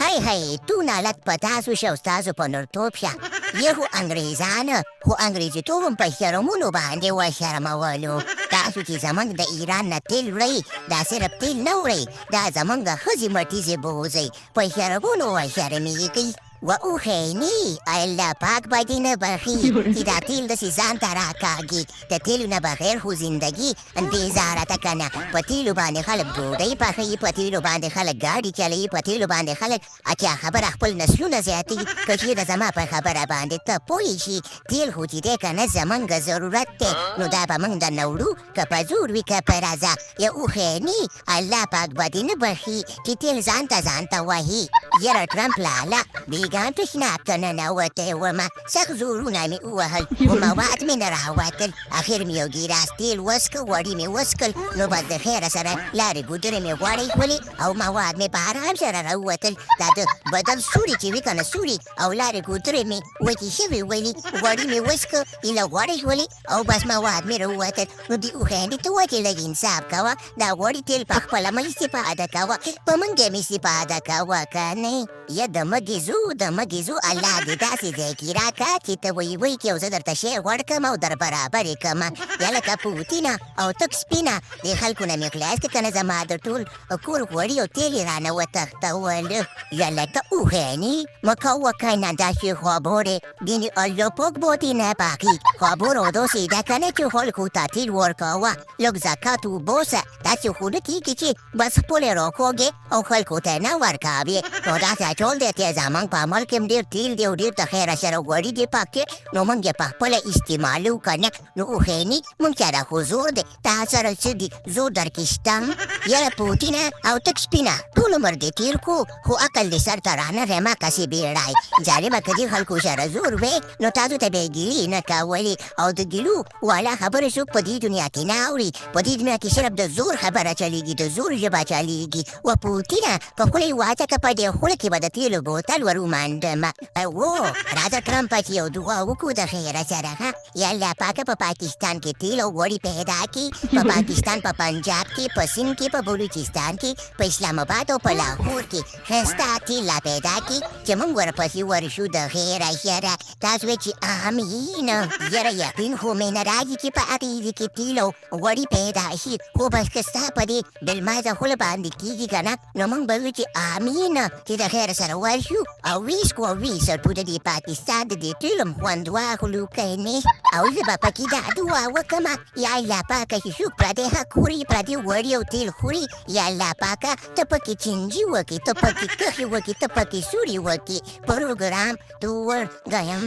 هی تو نالت په تاسو شه او ستاسو په نرتوب شه یې خو انګریزان خو انګریزیتوب هم په شرمونو باندې وشرمولو تاسو چې زموږ د ایران نه تیل وړئ دا صرف تیل نه وړئ دا زموږ ښځې مټیزې بوځئ په شرمونو وشرمېږئ و اوښیني الله پاک به دې نه بخي چې دا تیل داسې ځان ته راکاږي د تیلو نه بغیر خو زندګي بېزاره ده که نه په تیلو باندې خلک ډوډۍ پخوي په تیلو باندې خلک ګاډي چلوي په تیلو باندې خلک اچھا خبره خپل نسلونه زیاتوي که چېرې زما په خبره باندې ته پوه شي تیل خو چې دی که نه زموږ ضرورت دی نو دا به موږ درنه وړو که په زور وي که په رضا یا اوښیني الله پاک به دې نه بخي چې تیل ځان ته وهي یاره ټرمپ لاله بیګان تشناب ته ننوتی ومه سخت زورونه مې ووهل خو مواد مې نه راوتل اخر مې یو ګیلاس تیل وڅکه غوړي مې وڅکل نو بس د خیره سره لارې ګودرې مې غوړې شولې او مواد مې په آرام سره راووتل دا د بدن سوري چې وي که نه سوري او لارې ګودرې مې وچې شوې ولې غوړي مې وڅکه ایله غوړې شولې او بس مواد مې راووتل نو دې اوښیندې ته وچې لږ انصاف کوه دا غوړي تیل په خپله مه استفاده کوه په موږ یې مې استفاده کوه که نه یا د مږې زو الله دې داسې ځای کې راکړه چې ته وایي چې یو زه درته شی غوړ کړم او در برابر یې کړم یا لکه پوتینه او تک سپینه دې خلکو نه مې خلاص کړه که نه زما د ټول کور غوړي او تیل یې رانه وتښتول یا لکه اوښینی مه کوه که نه داسې خبرې دینې الله پاک به دې نه بخي خبرو داسې ده که نه چې خلکو ته تیل ورکوه لږ زکات وباسه داسې خو نه کېږي چې بس خپل یې راکوږې او خلکو ته نه ورکوې نو داسې ټول دی چې زموږ په عمل کې هم ډېر تیل دی او ډېر د خیره سره غوړي دي پکې نو موږ یې په خپله استعمالو که نه نو اوښیني موږ سره خو زور دی تا سره څه دي زور درکې شته یاره پوتینه او تک سپینه ټول عمر دې تېر کړو خو عقل دې سر ته رانه رمه کسې بیړی جالبه که دې خلکو سره زور وی نو تاسو ته به یې ګیلې نه کولې او د ګیلو والا خبرې څوک په دې دنیا کې نه اوري په دې دنیا کې صرف د زور خبره چلیږي د زور ژبه چلیږي و پوتینه په خوله یې واچه که په دې خوله کې به د تیلو بوتل ور ومانډم راځه ټرمپه چې یو دعا وکړو د خیره سره یا الله پاکه په پاکستان کې تیل او غوړي پیدا کړي په پاکستان په پنجاب کې په سند کې په بلوچستان کې په اسلام آباد او په لاهور کې ښایسته تیل لا پیدا کړي چې موږ ورپسې ورشو د خیره سره تاسو وایئ چې امین یاره یقین خو مې نه راځي چې په هغې کې تیل او غوړي پیدا شي خو بس که ستا په دې بلمازه خوله باندې کېږي که نه نو موږ به وایو چې امین چې د خیره سره ورشو او ویسکو او ویسټو د دې پاکستان د دې تیل هم خوند واخلو که نه او زه به پکې دا دعا وکړم یا الله پاکه چې څوک پردی حق خوري پردی غوړي او تیل خوري یا الله پاکه ته پکې چینجي وکړې ته پکې کښې وکړې ته پکې سوري وکړې پروګرام تو ورګیم